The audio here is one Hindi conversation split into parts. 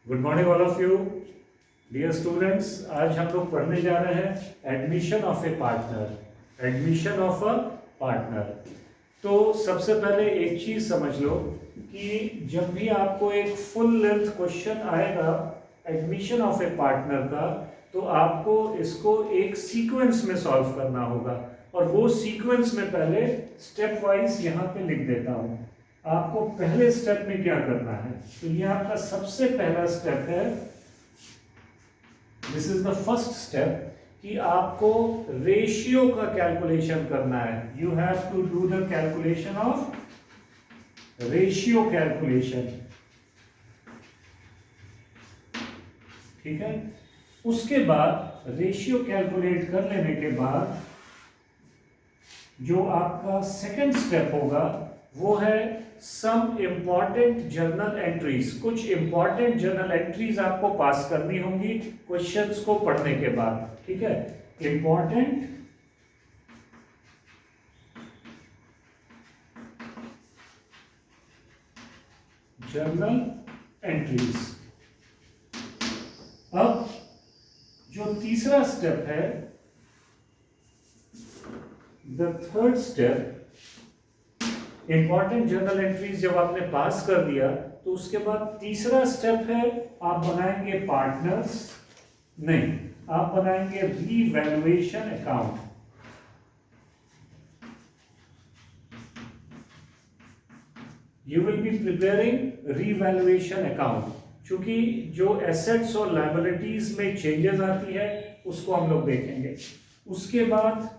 Good morning all of you dear students. आज हम लोग पढ़ने जा रहे हैं admission of a partner. Admission of a partner. तो सबसे पहले एक चीज समझ लो कि जब भी आपको एक फुल लेंथ क्वेश्चन आएगा एडमिशन ऑफ ए पार्टनर का, तो आपको इसको एक सीक्वेंस में सॉल्व करना होगा। और वो सीक्वेंस में पहले स्टेप वाइज यहाँ पे लिख देता हूँ। आपको पहले स्टेप में क्या करना है, तो ये आपका सबसे पहला स्टेप है। This is the first step कि आपको रेशियो का कैलकुलेशन करना है। You have to do the calculation of ratio calculation. ठीक है, उसके बाद रेशियो कैलकुलेट कर लेने के बाद जो आपका सेकंड स्टेप होगा वो है सम इंपॉर्टेंट जर्नल एंट्रीज। कुछ इंपॉर्टेंट जर्नल एंट्रीज आपको पास करनी होंगी क्वेश्चंस को पढ़ने के बाद। ठीक है, इंपॉर्टेंट जर्नल एंट्रीज। अब जो तीसरा स्टेप है, the third step, important journal entries जब आपने पास कर दिया तो उसके बाद तीसरा स्टेप है आप बनाएंगे पार्टनर्स, नहीं, आप बनाएंगे revaluation account. You will be preparing revaluation account. क्योंकि जो एसेट्स और लायबिलिटीज में चेंजेस आती है उसको हम लोग देखेंगे। उसके बाद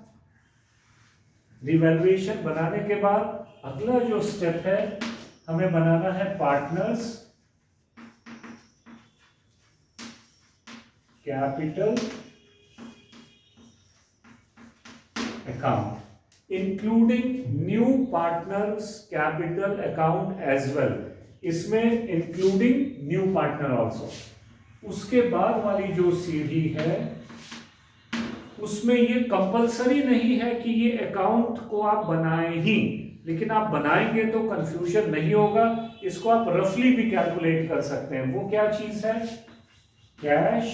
रिवैल्यूएशन बनाने के बाद अगला जो स्टेप है हमें बनाना है partners capital account, including new partners capital account as well. इसमें इंक्लूडिंग न्यू पार्टनर ऑल्सो। उसके बाद वाली जो सीढ़ी है उसमें ये कंपलसरी नहीं है कि ये अकाउंट को आप बनाएं ही, लेकिन आप बनाएंगे तो कंफ्यूजन नहीं होगा। इसको आप रफली भी कैलकुलेट कर सकते हैं। वो क्या चीज है, कैश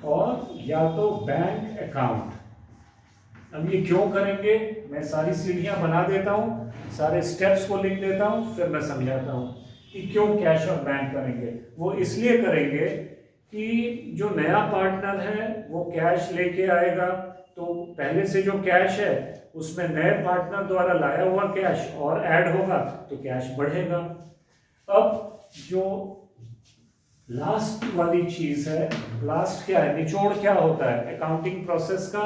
और या तो बैंक अकाउंट। अब ये क्यों करेंगे, मैं सारी सीढ़ियां बना देता हूं, सारे स्टेप्स को लिख देता हूं, फिर मैं समझाता हूं कि क्यों कैश और बैंक करेंगे। वो इसलिए करेंगे कि जो नया पार्टनर है वो कैश लेके आएगा, तो पहले से जो कैश है उसमें नए पार्टनर द्वारा लाया हुआ कैश और ऐड होगा तो कैश बढ़ेगा। अब जो लास्ट वाली चीज है, लास्ट क्या है, निचोड़ क्या होता है अकाउंटिंग प्रोसेस का,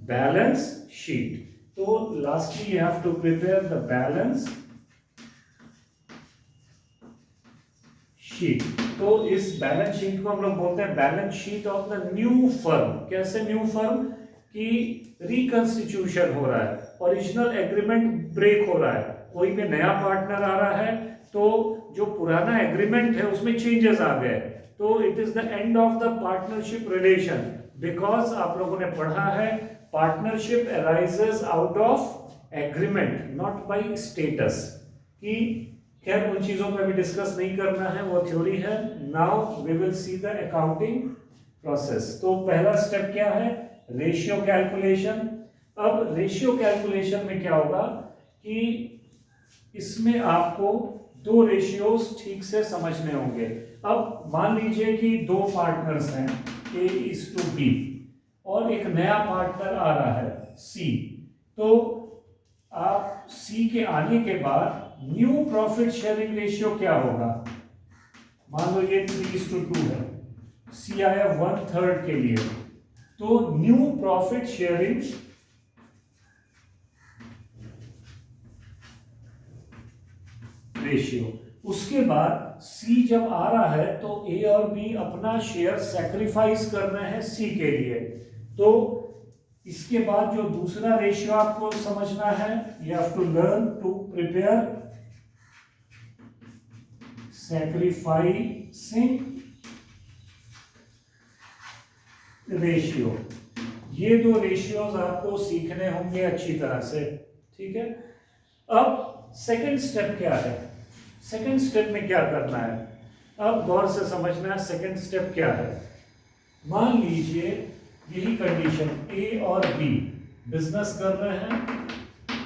बैलेंस शीट। तो lastly you have to prepare the balance sheet. तो इस बैलेंस शीट को हम लोग बोलते हैं balance sheet of the new firm. कैसे न्यू फर्म, कि रिकंस्टिट्यूशन हो रहा है, ओरिजिनल एग्रीमेंट ब्रेक हो रहा है, कोई भी नया पार्टनर आ रहा है तो जो पुराना एग्रीमेंट है उसमें चेंजेस आ गए, तो it is the end of the partnership relation. Because आप लोगों ने पढ़ा है partnership arises out of agreement not by status. कि खैर उन चीजों पर भी डिस्कस नहीं करना है, वो थ्योरी है। Now we will see the accounting process. तो पहला स्टेप क्या है, रेशियो कैलकुलेशन। अब रेशियो कैलकुलेशन में क्या होगा कि इसमें आपको दो रेशियोज ठीक से समझने होंगे। अब मान लीजिए कि दो पार्टनर्स हैं A:B और एक नया पार्टनर आ रहा है C। तो आप C के आने के बाद न्यू प्रॉफिट शेयरिंग रेशियो क्या होगा, मान लो ये 3:2 है, C आया 1/3 के लिए, तो न्यू प्रॉफिट शेयरिंग रेशियो। उसके बाद C जब आ रहा है तो A और B अपना शेयर सैक्रिफाइस करना है C के लिए। तो इसके बाद जो दूसरा रेशियो आपको समझना है, you have to learn to prepare sacrificing ratio. ये दो रेशियोज आपको सीखने होंगे अच्छी तरह से। ठीक है, अब सेकंड स्टेप क्या है, सेकंड स्टेप में क्या करना है, अब गौर से समझना है सेकंड स्टेप क्या है। मान लीजिए यही कंडीशन, ए और बी बिजनेस कर रहे हैं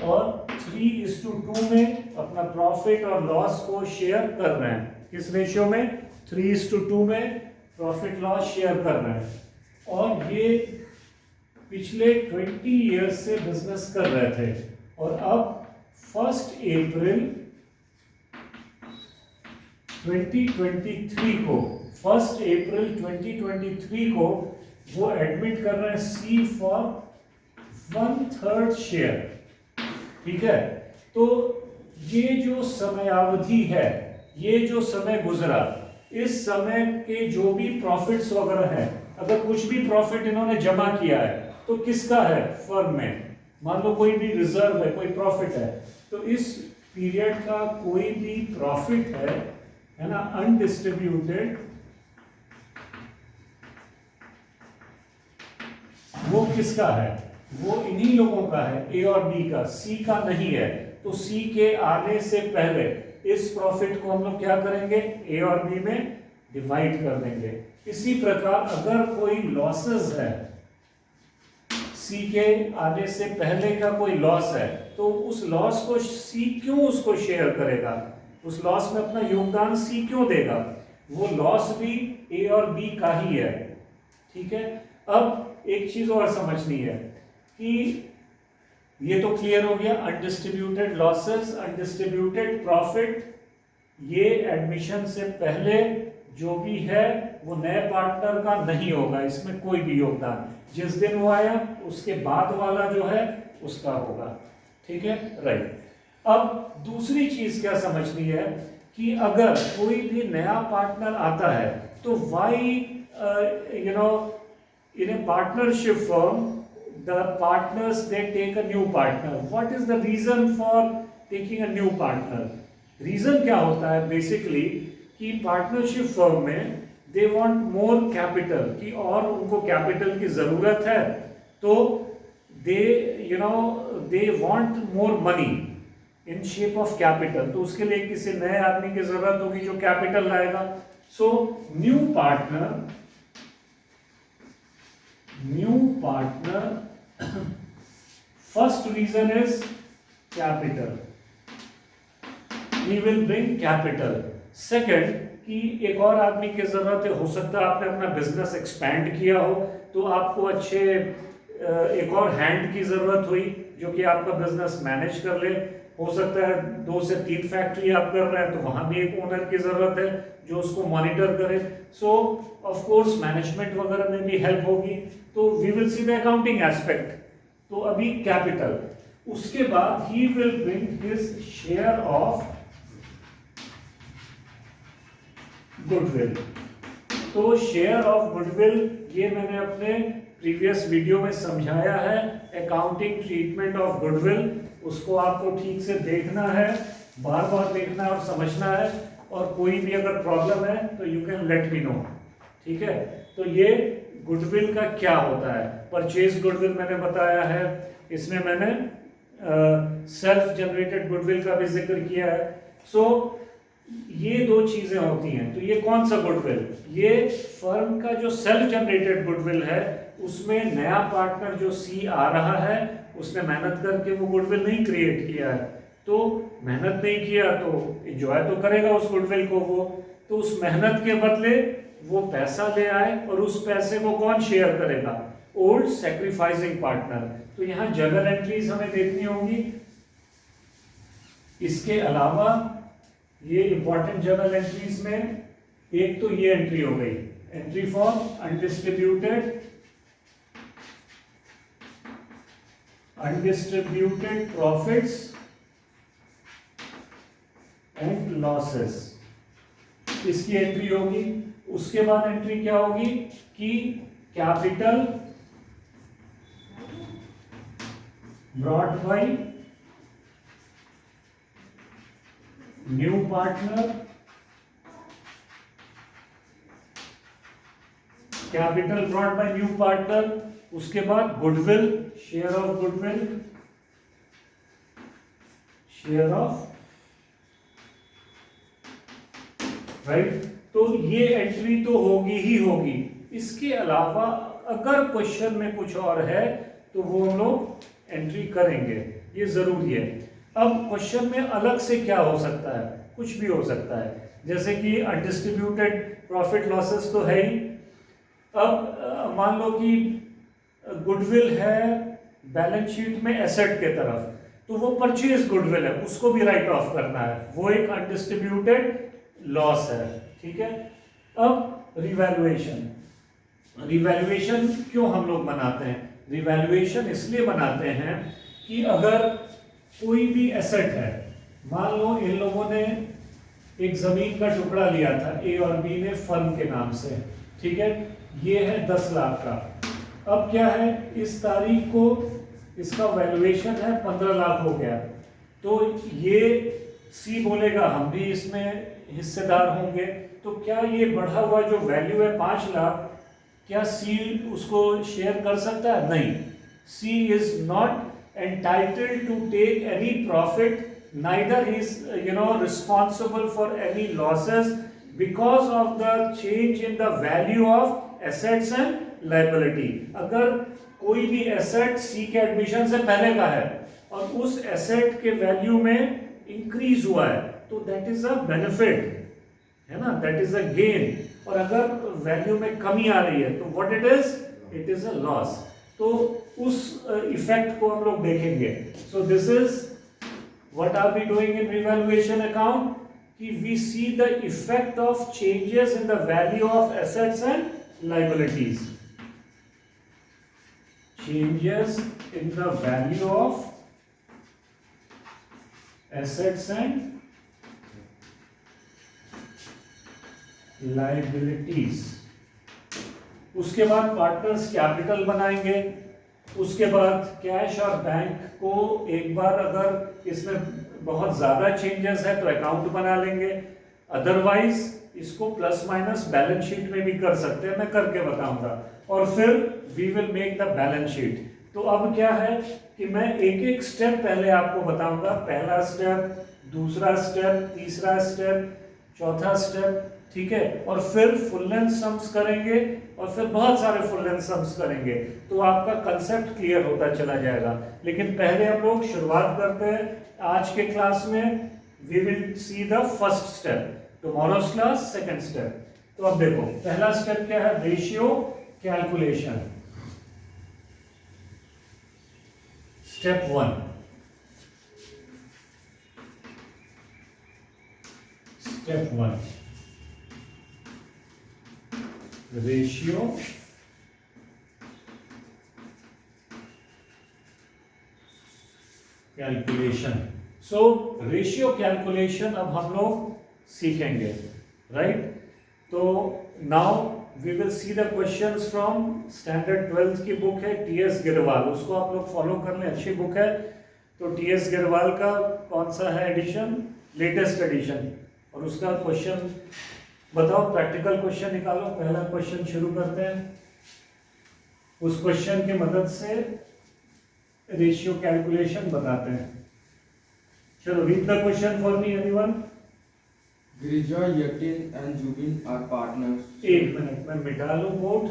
और 3:2 में अपना प्रॉफिट और लॉस को शेयर कर रहे हैं। किस रेशियो में? 3:2 में प्रॉफिट लॉस शेयर कर रहे हैं। और ये पिछले 20 ईयर्स से बिजनेस कर रहे थे और अब 1 अप्रैल 2023 को 1 अप्रैल 2023 को वो एडमिट कर रहे हैं सी फॉर 1/3 शेयर। ठीक है, तो ये जो समयावधि है, ये जो समय गुजरा, इस समय के जो भी प्रॉफिट्स वगैरह हैं, अगर कुछ भी प्रॉफिट इन्होंने जमा किया है तो किसका है? फर्म में। मान लो कोई भी रिजर्व है, कोई प्रॉफिट है, तो इस पीरियड का कोई भी प्रॉफिट है ना, अनडिस्ट्रीब्यूटेड, वो किसका है? वो इन्हीं लोगों का है, ए और बी का, सी का नहीं है। तो सी के आने से पहले इस प्रॉफिट को हम लोग क्या करेंगे? ए और बी में डिवाइड कर देंगे। इसी प्रकार अगर कोई लॉसेस है, सी के आने से पहले का कोई लॉस है, तो उस लॉस को सी क्यों उसको शेयर करेगा? उस लॉस में अपना योगदान सी क्यों देगा? वो लॉस भी ए और बी का ही है। ठीक है, अब एक चीज और समझनी है कि ये तो क्लियर हो गया, अनडिस्ट्रीब्यूटेड लॉसेस, अनडिस्ट्रीब्यूटेड प्रॉफिट, ये एडमिशन से पहले जो भी है वो नए पार्टनर का नहीं होगा, इसमें कोई भी योगदान। जिस दिन वो आया उसके बाद वाला जो है उसका होगा। ठीक है, राइट। अब दूसरी चीज क्या समझनी है कि अगर कोई भी नया पार्टनर आता है तो Y in a partnership firm the partners they take a new partner. What is the reason for taking a new partner? Reason क्या होता है बेसिकली कि पार्टनरशिप फर्म में दे वांट मोर कैपिटल, कि और उनको कैपिटल की जरूरत है, तो they want more money in shape of capital. तो उसके लिए किसी नए आदमी की जरूरत होगी जो कैपिटल लाएगा। So new partner first reason is capital, he will bring capital. Second, कि एक और आदमी की जरूरत है, हो सकता है आपने अपना बिजनेस एक्सपैंड किया हो तो आपको अच्छे एक और हैंड की जरूरत हुई जो कि आपका बिजनेस मैनेज कर ले। हो सकता है 2 से 3 फैक्ट्री आप कर रहे हैं तो वहां भी एक ओनर की जरूरत है जो उसको मॉनिटर करे। सो ऑफ कोर्स मैनेजमेंट वगैरह में भी हेल्प होगी। तो we will see the accounting aspect. तो अभी कैपिटल, उसके बाद he will bring his share of goodwill. तो शेयर ऑफ गुडविल ये मैंने अपने प्रीवियस वीडियो में समझाया है, अकाउंटिंग ट्रीटमेंट ऑफ गुडविल। उसको आपको ठीक से देखना है, बार बार देखना है और समझना है, और कोई भी अगर प्रॉब्लम है तो you can let me know. ठीक है, तो ये गुडविल का क्या होता है। परचेज गुडविल मैंने बताया है, इसमें मैंने सेल्फ जनरेटेड गुडविल का भी जिक्र किया है। सो ये 2 चीजें होती हैं। तो ये कौन सा गुडविल? ये फर्म का जो सेल्फ जनरेटेड गुडविल है, उसमें नया पार्टनर जो सी आ रहा है उसने मेहनत करके वो गुडविल नहीं क्रिएट किया है, तो मेहनत नहीं किया तो एंजॉय तो करेगा उस गुडविल को वो। तो उस मेहनत के बदले वो पैसा ले आए और उस पैसे को कौन शेयर करेगा? Old sacrificing partner. तो यहाँ जर्नल एंट्रीज हमें देखनी होंगी। इसके अलावा ये इंपॉर्टेंट जर्नल एंट्रीज में एक तो ये एंट्री हो गई, entry for undistributed profits and losses, इसकी एंट्री होगी। उसके बाद एंट्री क्या होगी कि capital brought by new partner, capital brought by new partner. उसके बाद goodwill, share of goodwill, share of, right. तो ये एंट्री तो होगी ही होगी। इसके अलावा अगर क्वेश्चन में कुछ और है तो वो हम लोग एंट्री करेंगे, ये जरूरी है। अब क्वेश्चन में अलग से क्या हो सकता है, कुछ भी हो सकता है, जैसे कि अनडिस्ट्रीब्यूटेड प्रॉफिट लॉसेस तो है ही। अब मान लो कि गुडविल है बैलेंस शीट में एसेट के तरफ, तो वो परचेज गुडविल है, उसको भी राइट ऑफ करना है, वो एक अनडिस्ट्रीब्यूटेड लॉस है, ठीक है। अब रिवैल्यूएशन, रिवैल्यूएशन क्यों हम लोग बनाते हैं? रिवैल्यूएशन इसलिए बनाते हैं कि अगर कोई भी एसेट है, मान लो इन लोगों ने एक जमीन का टुकड़ा लिया था, ए और बी ने फर्म के नाम से, ठीक है, ये है 10 लाख का। अब क्या है, इस तारीख को इसका वैल्यूएशन है 15 लाख हो गया, तो ये सी बोलेगा हम भी इसमें हिस्सेदार होंगे, तो क्या ये बढ़ा हुआ जो वैल्यू है 5 लाख, क्या सी उसको शेयर कर सकता है? नहीं, she is not entitled to take any profit, neither he is responsible for any losses because of the change in the value of assets and liability। अगर कोई भी एसेट सी के एडमिशन से पहले का है और उस एसेट के वैल्यू में इंक्रीज हुआ है, तो दैट इज अ बेनिफिट, है ना, दैट इज अ गेन। और अगर वैल्यू में कमी आ रही है तो what it is a loss. तो उस इफेक्ट को हम लोग देखेंगे। So this is what are we doing in revaluation account? We see the effect of changes in the value of assets and liabilities. Changes in the value of assets and liabilities। उसके बाद पार्टनर्स कैपिटल बनाएंगे, उसके बाद कैश और बैंक को एक बार अगर इसमें बहुत ज़्यादा चेंजेस है तो अकाउंट बना लेंगे, अदरवाइज इसको प्लस माइनस बैलेंस शीट में भी कर सकते हैं, मैं करके बताऊंगा, और फिर we will make the balance sheet. तो अब क्या है कि मैं एक एक स्टेप पहले आपको बताऊंगा, पहला स्टेप, दूसरा स्टेप, तीसरा स्टेप, चौथा स्टेप, ठीक है, और फिर फुल लेंथ सम्स करेंगे और फिर बहुत सारे फुल लेंथ सम्स करेंगे, तो आपका कंसेप्ट क्लियर होता चला जाएगा। लेकिन पहले हम लोग शुरुआत करते हैं आज के क्लास में। We will see the first step, tomorrow's class second step. तो अब देखो पहला स्टेप क्या है, ratio calculation. Step 1, step 1 ratio calculation. So ratio calculation अब हम लोग सीखेंगे, राइट। तो now we will see the questions from standard 12th की बुक है टीएस गिरवाल, उसको आप लोग फॉलो कर लें, अच्छी बुक है। तो टीएस गिरवाल का कौन सा है एडिशन, लेटेस्ट एडिशन, और उसका क्वेश्चन बताओ, प्रैक्टिकल क्वेश्चन निकालो। पहला क्वेश्चन शुरू करते हैं, उस क्वेश्चन की मदद से रेशियो कैलकुलेशन बताते हैं। चलो read the question for me anyone. Girija, Yatin and Jubin are partners. एक मिनट मैं मिटा लूं बोर्ड।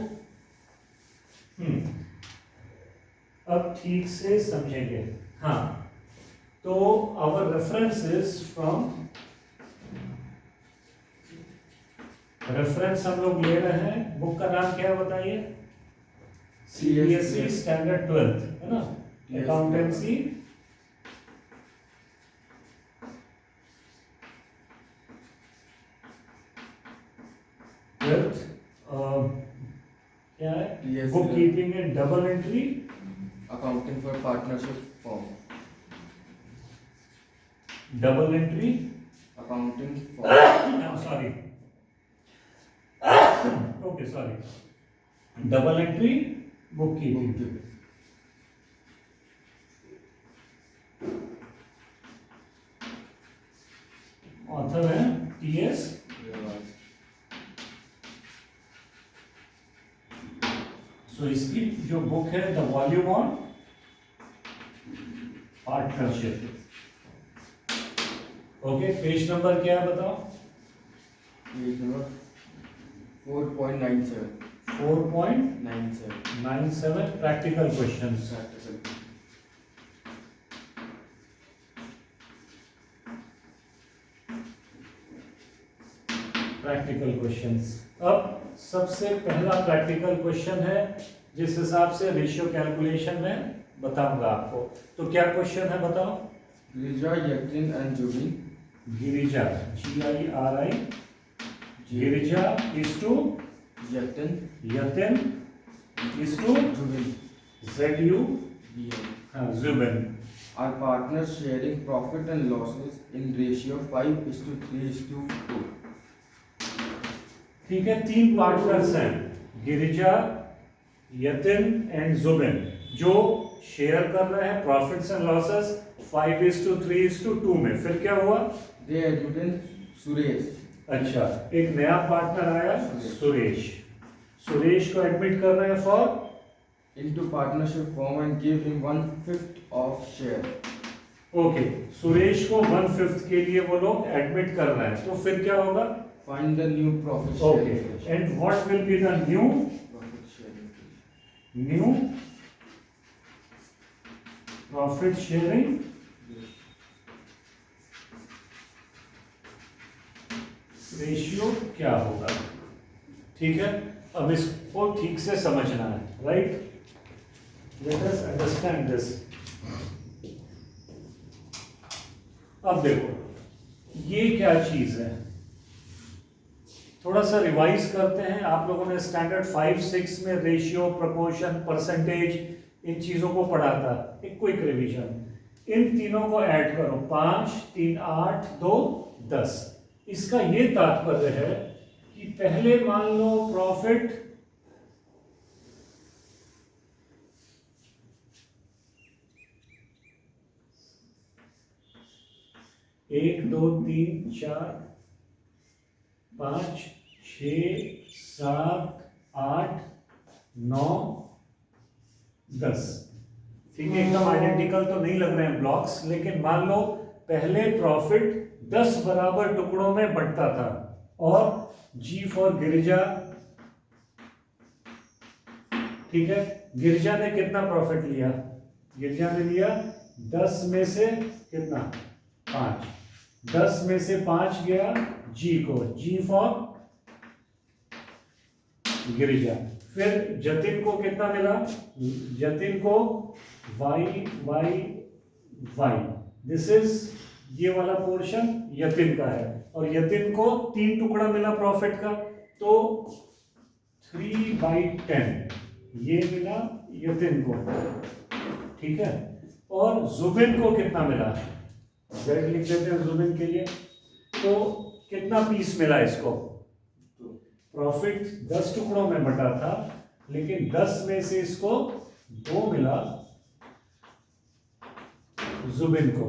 अब ठीक से समझेंगे। हाँ, तो our reference is from, reference हम लोग ले रहे हैं, बुक का नाम क्या है बताइए, सीबीएसई स्टैंडर्ड 12th, है ना, अकाउंटेंसी विद क्या है, book keeping and double entry accounting for partnership form, double entry accounting for sorry okay sorry, double entry book keeping. Author है टीएस सो इसकी जो बुक है the volume on partnership. Okay, page number क्या है बताओ? Page number 4.97. 4.97 practical questions. Practical. Practical questions. अब सबसे पहला प्रैक्टिकल क्वेश्चन है जिस हिसाब से रेशियो कैलकुलेशन में बताऊंगा आपको। तो क्या क्वेश्चन है बताओ। Girija, Yatin and Jubin. Girija GIRI Girija is to Yatin, Yatin is to Jubin. ZU Yeah. Jubin. Are partners sharing profit and losses in ratio 5:3:2. ठीक है, तीन पार्टनर्स हैं गिरिजा, यतिन एंड जुबिन जो शेयर कर रहे हैं प्रॉफिट्स एंड लॉसेस 5:3:2 में। फिर क्या हुआ। They admitted Suresh. अच्छा, एक नया पार्टनर आया सुरेश। सुरेश को एडमिट कर रहे हैं for into partnership firm and give him 1/5 of share. Okay, Suresh को 1/5 के लिए वो लोग एडमिट कर रहे हैं। तो फिर क्या होगा। Find the new profit okay, sharing ratio. And what will be the Profit sharing ratio. New profit sharing ratio क्या होगा। ठीक है, अब इसको ठीक से समझना है। Right, let us understand this. अब देखो ये क्या चीज है, थोड़ा सा रिवाइज करते हैं। आप लोगों ने स्टैंडर्ड 5-6 में रेशियो, प्रोपोर्शन, परसेंटेज इन चीजों को पढ़ा था। एक क्विक रिवीजन, इन तीनों को ऐड करो 5, 3, 8, 2, 10। इसका ये तात्पर्य है कि पहले मान लो प्रॉफिट 1, 2, 3, 4, 5, 6, 7, 8, 9, 10। ठीक है, एकदम आइडेंटिकल तो नहीं लग रहे हैं ब्लॉक्स, लेकिन मान लो पहले प्रॉफिट 10 बराबर टुकड़ों में बंटता था और G फॉर गिरिजा। ठीक है, गिरिजा ने कितना प्रॉफिट लिया। गिरिजा ने लिया 10 में से कितना 5, 10 में से 5 गया G को, G फॉर गिरिजा। फिर जतिन को कितना मिला, जतिन को Y। दिस इज ये वाला पोर्शन यतिन का है और यतिन को 3 टुकड़ा मिला प्रॉफिट का, तो 3/10 ये मिला यतिन को। ठीक है, और जुबिन को कितना मिला, Z लिख देते हैं जुबिन के लिए। तो कितना पीस मिला इसको, प्रॉफिट 10 टुकड़ों में बटा था, लेकिन 10 में से इसको 2 मिला जुबिन को।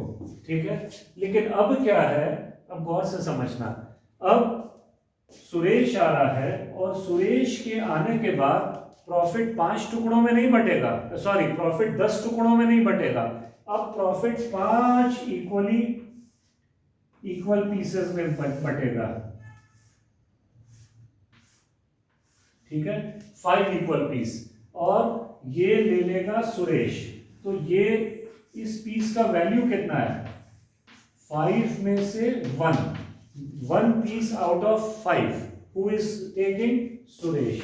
ठीक है, लेकिन अब क्या है, अब गौर से समझना। अब सुरेश आ रहा है और सुरेश के आने के बाद प्रॉफिट 5 टुकड़ों में नहीं बटेगा, सॉरी प्रॉफिट 10 टुकड़ों में नहीं बटेगा। अब प्रॉफिट 5 इक्वल पीसेस में बटेगा। ठीक है, 5 इक्वल पीस, और ये ले लेगा सुरेश। तो ये इस पीस का वैल्यू कितना है, 5 में से 1 peace out of 5 who is taking Suresh.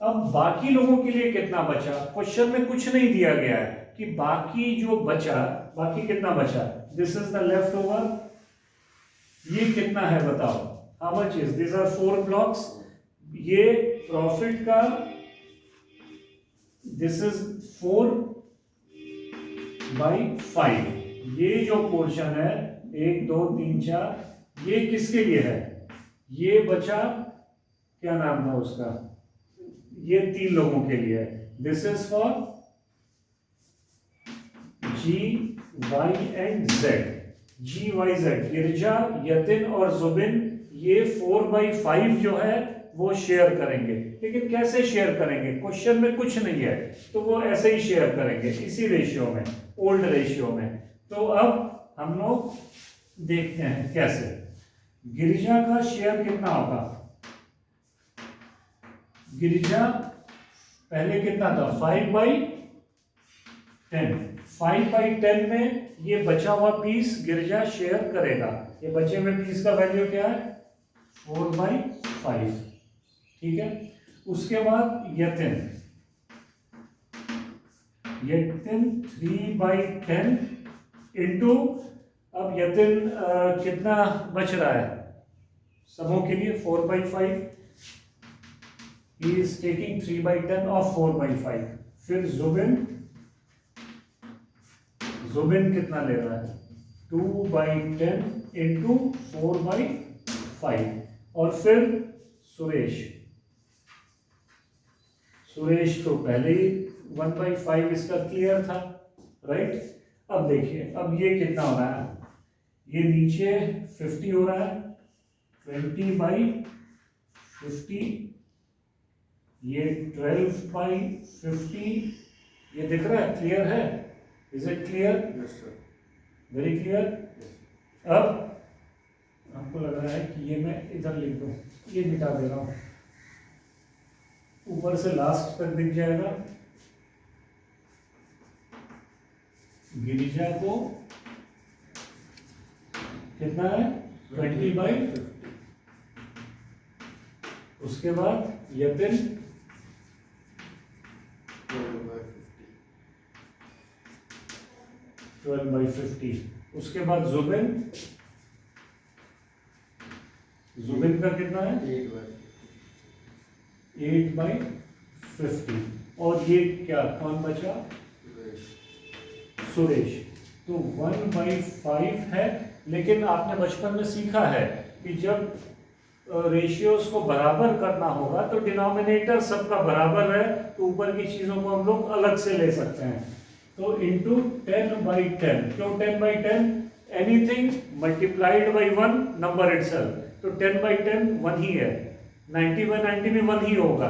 अब बाकी लोगों के लिए कितना बचा, क्वेश्चन में कुछ नहीं दिया गया है कि बाकी जो बचा, बाकी कितना बचा। This is the left over, ये कितना है बताओ, how much is, this are 4 blocks. ये प्रॉफिट का दिस इज 4/5। ये जो पोर्शन है 1, 2, 3, 4, ये किसके लिए है, ये बचा क्या नाम था उसका, ये 3 लोगों के लिए है। This is for G, Y and Z। G, Y, Z, Girija, Yatin और जुबिन ये 4/5 जो है वो शेयर करेंगे। लेकिन कैसे शेयर करेंगे, क्वेश्चन में कुछ नहीं है, तो वो ऐसे ही शेयर करेंगे इसी रेशियो में, ओल्ड रेशियो में। तो अब हम लोग देखते हैं कैसे। गिरिजा का शेयर कितना होगा? गिरिजा पहले कितना था? 5/10। 5/10 में ये बचा हुआ पीस गिरिजा शेयर करेगा। ये बचे हुए पीस का वैल्यू क्या है? 4/5। ठीक है। उसके बाद यतिन 3/10 इंटू, अब यतिन कितना बच रहा है समूह के लिए? 4/5। He is taking 3/10 of 4/5। फिर जुबिन कितना ले रहा है? 2/10 इंटू 4/5। और फिर सुरेश तो पहले ही 1/5 इसका क्लियर था, राइट। अब देखिए, अब ये कितना हो रहा है? ये नीचे 50 हो रहा है, 20/50, ये 12/50। ये दिख रहा है? क्लियर है? Is it clear? Yes sir. Very clear. अब हमको लग रहा है कि ये मैं इधर लिख दूं, ये मिटा दे रहा हूं, ऊपर से लास्ट तक दिख जाएगा। गिरिजा को कितना है? 20/50। उसके बाद यतिन 12/50। उसके बाद जुबिन का कितना है? 8/50। और ये क्या कौन बचा? सुरेश। तो 1/5 है। लेकिन आपने बचपन में सीखा है कि जब रेशियोज को बराबर करना होगा तो डिनोमिनेटर सबका बराबर है, तो ऊपर की चीजों को हम लोग अलग से ले सकते हैं। तो इंटू 10/10। क्यों 10/10? Anything multiplied by 1 number itself. तो 10/10 1 ही है, 90/90 में 1 ही होगा।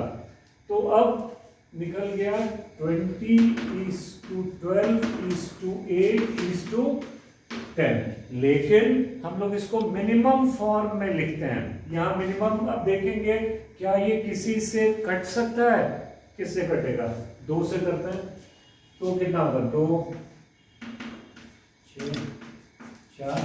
तो अब निकल गया 20:12:8:10। लेकिन हम लोग इसको मिनिमम फॉर्म में लिखते हैं। यहाँ मिनिमम अब देखेंगे क्या ये किसी से कट सकता है? किससे कटेगा? 2 से करते हैं तो कितना होगा? 2, 6, 4।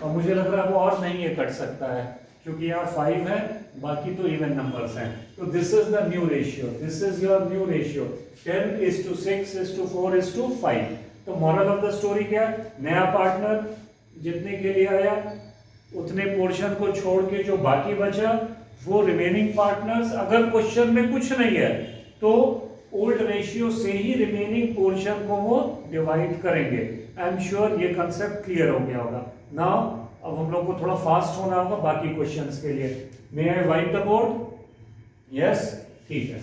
और मुझे लग रहा है वो और नहीं है कट सकता है, क्योंकि यहाँ 5 है, बाकी तो इवन नंबर्स हैं। तो this is the new ratio, this is your new ratio, 10:6:4:5। तो मॉरल ऑफ द स्टोरी क्या है? नया पार्टनर जितने के लिए आया उतने पोर्शन को छोड़ के जो बाकी बचा वो रिमेनिंग पार्टनर्स, अगर क्वेश्चन में कुछ नहीं है तो ओल्ड रेशियो से ही रिमेनिंग पोर्शन को वो डिवाइड करेंगे। आई एम श्योर ये कंसेप्ट क्लियर हो गया होगा। नाउ अब हम लोग को थोड़ा फास्ट होना होगा बाकी क्वेश्चंस के लिए। मे आई वाइप द बोर्ड? यस, ठीक है।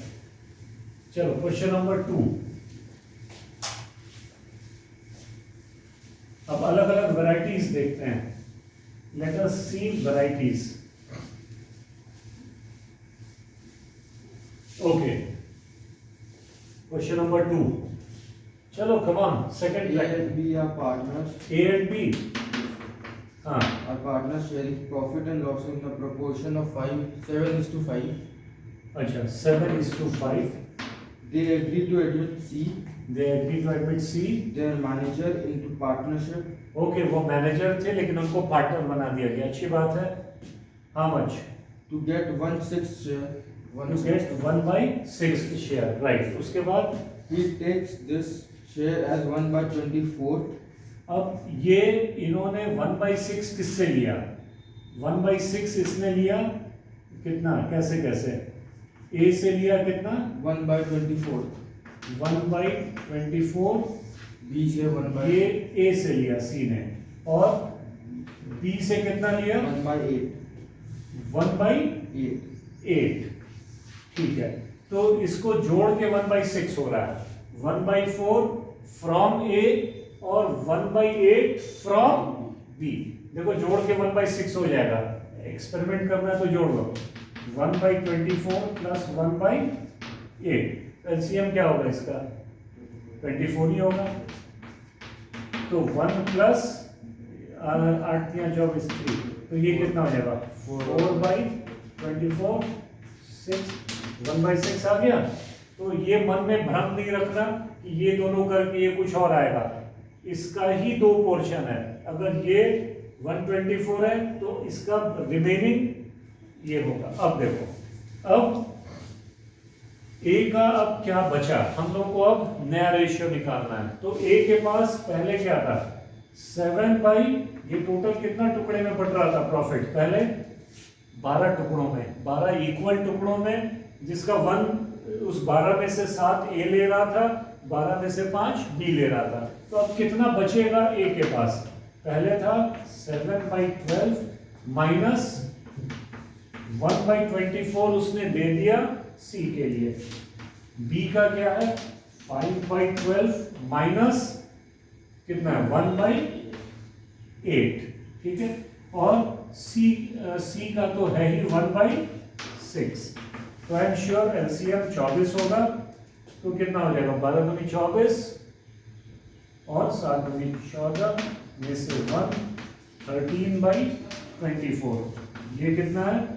चलो क्वेश्चन नंबर 2। अब अलग अलग वैरायटीज देखते हैं। लेट अस सी वैरायटीज। Okay, question number 2। चलो come on, second A and B are partners. A and B, हाँ, Are partners sharing profit and loss in the proportion of 7:5. अच्छा 7:5। They agree to admit C, They agree to admit C। their manager, into partnership. Okay, वो मैनेजर थे लेकिन उनको पार्टनर बना दिया गया, अच्छी बात है। How much? To get 1/6 share. To get 1/6 share, right. उसके बाद He takes this share as 1/24. अब ये इन्होंने 1/6 किससे लिया? 1/6 इसने लिया कितना? कैसे कैसे? ए से लिया कितना? 1/24. 1/24। B से 1/8. ये ए से लिया सी ने, और बी से कितना लिया? 1/8. 1/8। ठीक है, तो इसको जोड़ के 1/6 हो रहा है। 1/4 फ्रॉम ए और 1/8 फ्रॉम बी। देखो जोड़ के 1/6 हो जाएगा। एक्सपेरिमेंट करना है तो जोड़ लो। 1/24 प्लस 1/8, एलसीएम क्या होगा इसका? 24 ही होगा। तो 1 प्लस 8 या 24, तो ये कितना हो जाएगा 4/24 6 1/6 आ गया। तो ये मन में भ्रम नहीं रखना कि ये दोनों करके ये कुछ और आएगा, इसका ही दो पोर्शन है। अगर ये 124 है तो इसका रिमेनिंग ये होगा। अब देखो, अब ए का अब क्या बचा, हम लोग को अब नया रेशियो निकालना है। तो ए के पास पहले क्या था 7 ये टोटल कितना टुकड़े में बट रहा था प्रॉफिट, पहले 12 टुकड़ों में, 12 इक्वल टुकड़ों में, जिसका 1 उस 12 में से 7 ए ले रहा था, 12 में से 5 बी ले रहा था। तो अब कितना बचेगा ए के पास, पहले था 7/12 माइनस 1/24 उसने दे दिया सी के लिए, बी का क्या है 5/12 माइनस कितना है 1/8, ठीक है, और सी का तो है ही 1/6। तो आई एम श्योर एलसीएम 24 होगा। तो कितना हो जाएगा 12 दूनी 24 और 7 दूनी 14 में से 1 13/24। ये कितना है,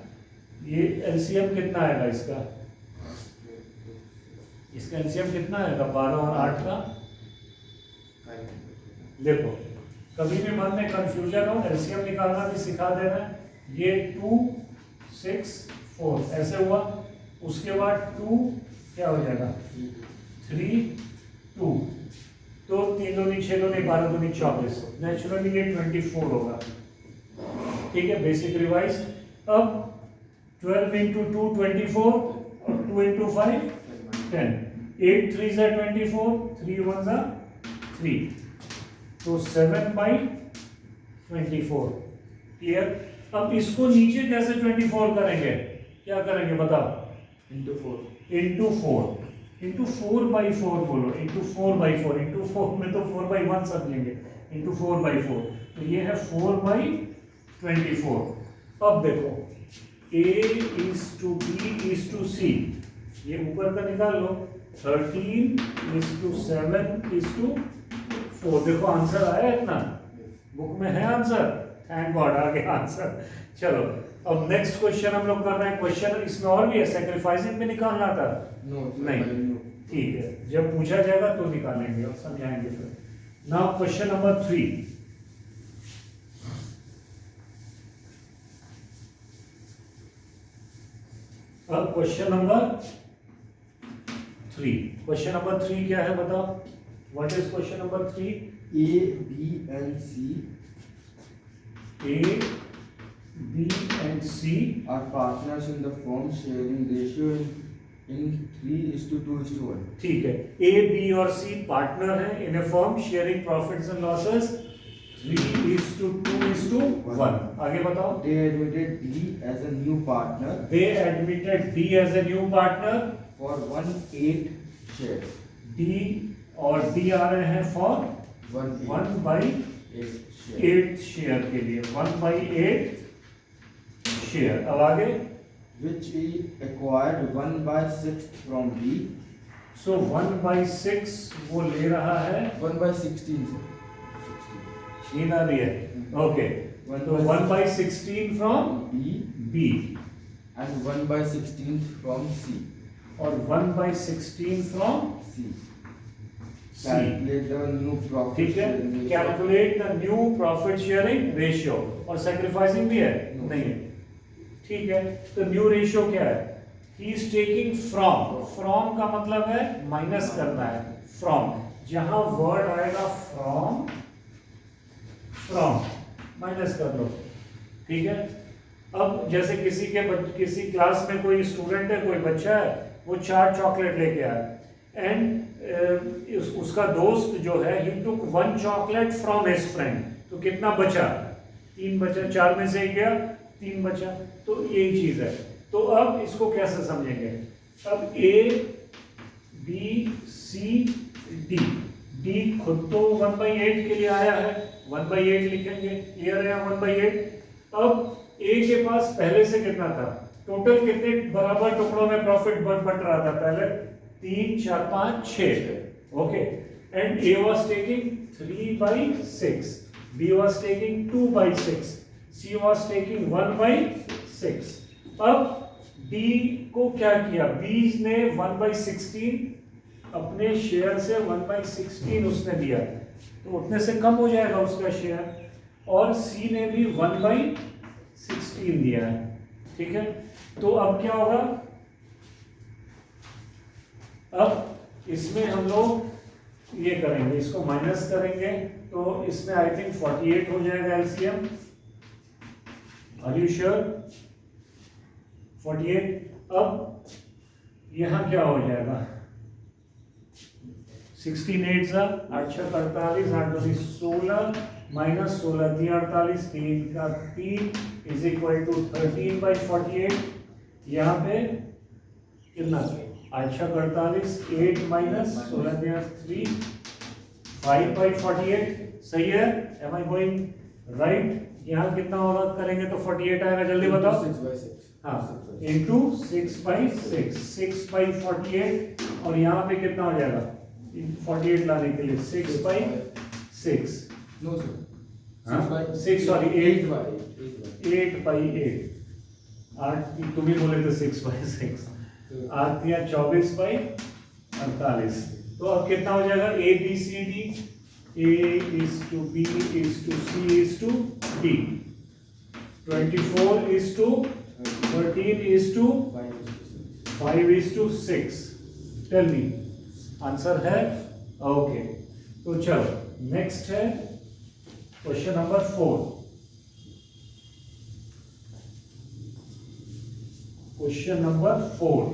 ये एलसीएम कितना आएगा इसका एलसीएम कितना आएगा 12 और 8 का। देखो कभी भी मन में कंफ्यूजन हो, एलसीएम निकालना भी सिखा दे रहे हैं। ये 2 6 4 ऐसे हुआ, उसके बाद 2 क्या हो जाएगा 3 2, तो 3 दूनी 6 दूनी 12 दूनी 24, नेचुरली ये 24 होगा, ठीक है, बेसिक रिवाइज। अब 12 into 2 24 और 2 into 5 10, 8 3s are 24, 3 1s are 3, तो 7/24 क्लियर। अब इसको नीचे कैसे 24 करेंगे, क्या करेंगे बताओ, into 4 इंटू 4/4 बोलो, इंटू 4/4, इंटू 4 में तो 4/1 समझेंगे, इंटू 4/4, तो ये है 4/24। अब देखो A is to B is to C, ये ऊपर का निकाल लो, 13 is to 7 is to 4। देखो आंसर आया इतना, बुक में है आंसर, थैंक गॉड आ गया आंसर। चलो अब नेक्स्ट क्वेश्चन हम लोग कर रहे हैं। क्वेश्चन इसमें और भी है, सैक्रिफाइसिंग भी निकालना था, नहीं, ठीक है, जब पूछा जाएगा तो निकालेंगे और समझाएंगे फिर। नाउ क्वेश्चन नंबर 3, अब क्वेश्चन नंबर 3 क्या है बताओ, what is question number 3? A, B and C A, B and C are partners in the firm sharing ratio in 3:2:1. ठीक है, A, B और C पार्टनर हैं in a firm sharing profits and losses 3:2:1। आगे बताओ। They admitted D as a new partner They admitted D as a new partner for 1/8 share. D और D आ रहे हैं फॉर 1/8 share. 1/8 शेयर के लिए, 1/8 शेयर। अब आगे, Which he acquired 1/6 from B. सो 1/6 वो ले रहा है, 1/16 sir. 16. नींद आ रही है, ओके, तो 1/16 from B B and 1/16 from C. और 1/16 from C. C, Calculate the new profit ठीक है, sharing ratio. Calculate the new profit sharing ratio. और सैक्रिफाइसिंग भी है, No. नहीं है, ठीक है। तो न्यू रेशियो क्या है, ही इज टेकिंग फ्रॉम का मतलब है माइनस करना है, फ्रॉम, जहां वर्ड आएगा फ्रॉम माइनस कर लो, ठीक है। अब जैसे किसी क्लास में कोई स्टूडेंट है, कोई बच्चा है, वो 4 चॉकलेट लेके आया एंड उसका दोस्त जो है ही टुक 1 चॉकलेट फ्रॉम हिज फ्रेंड, तो कितना बचा, 3 बचा, 4 में से ही गया, 3 बचा, तो यही चीज है। तो अब इसको कैसे समझेंगे, अब A B C D, D खुद तो 1/8 के लिए आया है, 1/8 लिखेंगे, क्लियर है 1/8। अब A के पास पहले से कितना था, टोटल कितने बराबर टुकड़ों में प्रॉफिट बट रहा था, पहले 3 4 5 6, okay, and A was taking 3/6, B was taking 2/6, C was taking 1/6। अब डी को क्या किया, बी ने 1/16 अपने शेयर से 1/16 उसने दिया, तो उतने से कम हो जाएगा उसका शेयर, और सी ने भी 1/16 दिया है, ठीक है। तो अब क्या होगा, अब इसमें हम लोग ये करेंगे, इसको माइनस करेंगे, तो इसमें आई थिंक 48 हो जाएगा एलसीएम। Are you sure? 48। अब यहां क्या हो जाएगा, 16 8 सा 8 6 48 8 2 16 माइनस 16 3 48 3 का 3 इज इक्वल टू 13/48। यहाँ पे कितना 8 6 48 8 माइनस 16 3 5/48, सही है। Am I going right? यहाँ कितना होगा करेंगे तो 48 आएगा, जल्दी बताओ। 6/6 हाँ, इंटू 6/6, 6/48, और यहाँ पे कितना हो जाएगा 48 लाने के लिए 6/6, नो सर, हाँ? 6 सॉरी 8/8 8/8, 8 तुम ही बोले थे 6/6, 8 या 24/48। तो अब कितना हो जाएगा, A B C D, A is to B is to C is to D, 24 is to 13 is to 5 is to 6। Tell me answer है, ओके। तो चलो नेक्स्ट है question number 4। Question number 4,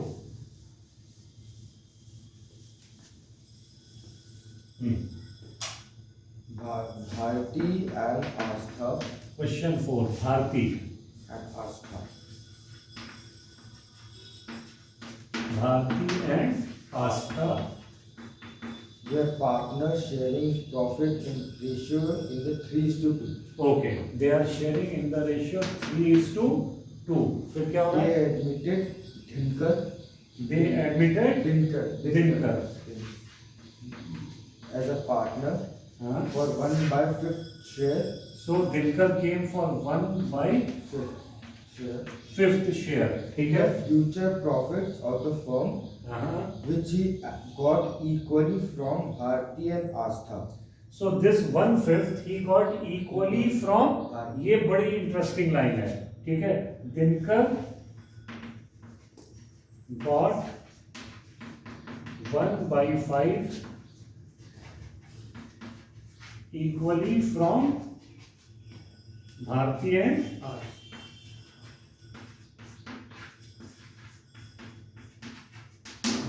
Bharti and Astha question 4, Bharti and Astha. Bharti and Astha, Their partners sharing profit in ratio in the 3:2. Okay, they are sharing in the ratio 3:2। फिर क्या होगा, They admitted Dinkar. They admitted Dinkar as a partner हाँ, for 1/5 share. So Dinkar came for 1/5 share, ठीक है। The future profits of the firm, हाँ, which he got equally from Bharti and Astha. so this 1/5 he got equally from, ये बड़ी इंटरेस्टिंग लाइन है, ठीक है। Dinkar got 1/5 equally from Bharti and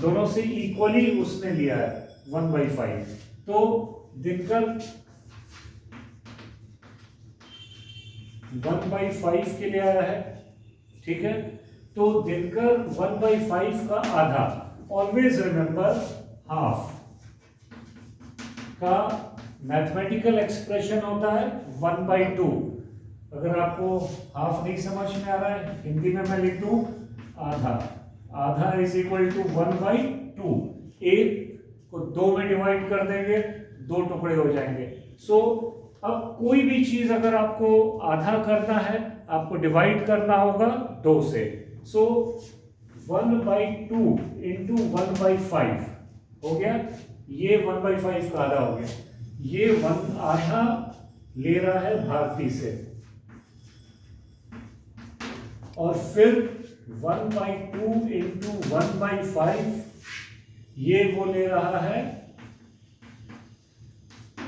दोनों से इक्वली उसने लिया है 1/5। तो दिनकर 1/5 के लिए आया है, ठीक है। तो दिनकर 1/5 का आधा, ऑलवेज रिमेंबर हाफ का मैथमेटिकल एक्सप्रेशन होता है 1/2। अगर आपको हाफ नहीं समझ में आ रहा है, हिंदी में मैं लिख दूं आधा, आधा इज इक्वल टू 1/2। एक को 2 में डिवाइड कर देंगे, 2 टुकड़े हो जाएंगे। सो अब कोई भी चीज अगर आपको आधा करना है, आपको डिवाइड करना होगा 2 से। सो 1/2 इंटू 1/5 हो गया, ये 1/5 का आधा हो गया। ये 1 आधा ले रहा है भारती से, और फिर 1/2 इंटू 1/5 ये वो ले रहा है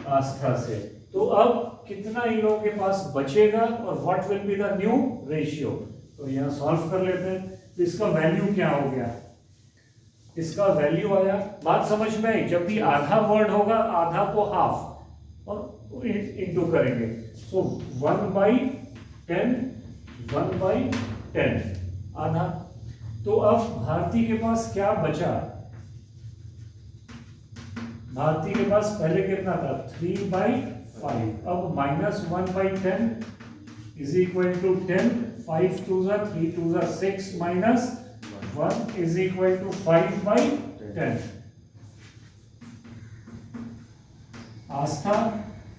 आस्था से। तो अब कितना इन लोगों के पास बचेगा, और what will be the new ratio. तो यहां सॉल्व कर लेते हैं। तो इसका वैल्यू क्या हो गया, इसका वैल्यू आया, बात समझ में आई। जब भी आधा वर्ड होगा, आधा को हाफ और इंटू करेंगे। सो 1/10 1/10 आधा। तो अब भारती के पास क्या बचा, भारती के पास पहले कितना था 3/5, अब minus 1/10 is equal to 10, 5 2 3 2 6 minus 1 is equal to 5/10। Astha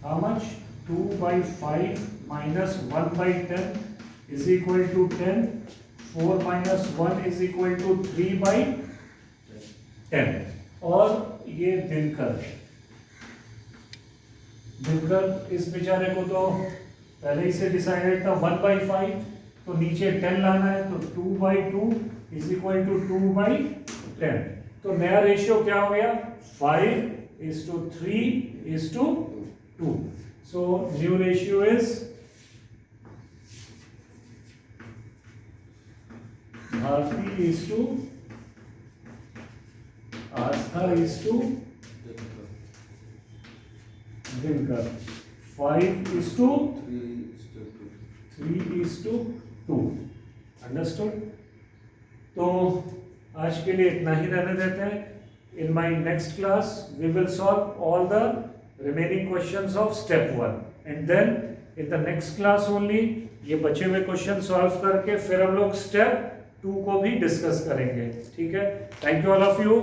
how much 2/5 minus 1 by 10 is equal to 10. 4 minus 1 is equal to 3 by 10. और ये दिनकर इस बेचारे को तो पहले ही से डिसाइडेड था 1 by 5, तो नीचे 10 लाना है, तो 2 by 2 is equal to 2 by 10. तो नया रेशियो क्या हो गया? 5:3:2. So new ratio is Bharti is to Astha is to Dinkar. 5:3:2. Understood? तो आज के लिए इतना ही रहने देते हैं. In my next class, we will solve all the remaining questions of step 1, and then in the next class only ये बचे हुए क्वेश्चन सॉल्व करके फिर हम लोग स्टेप 2 को भी डिस्कस करेंगे. ठीक है? Thank you all of you.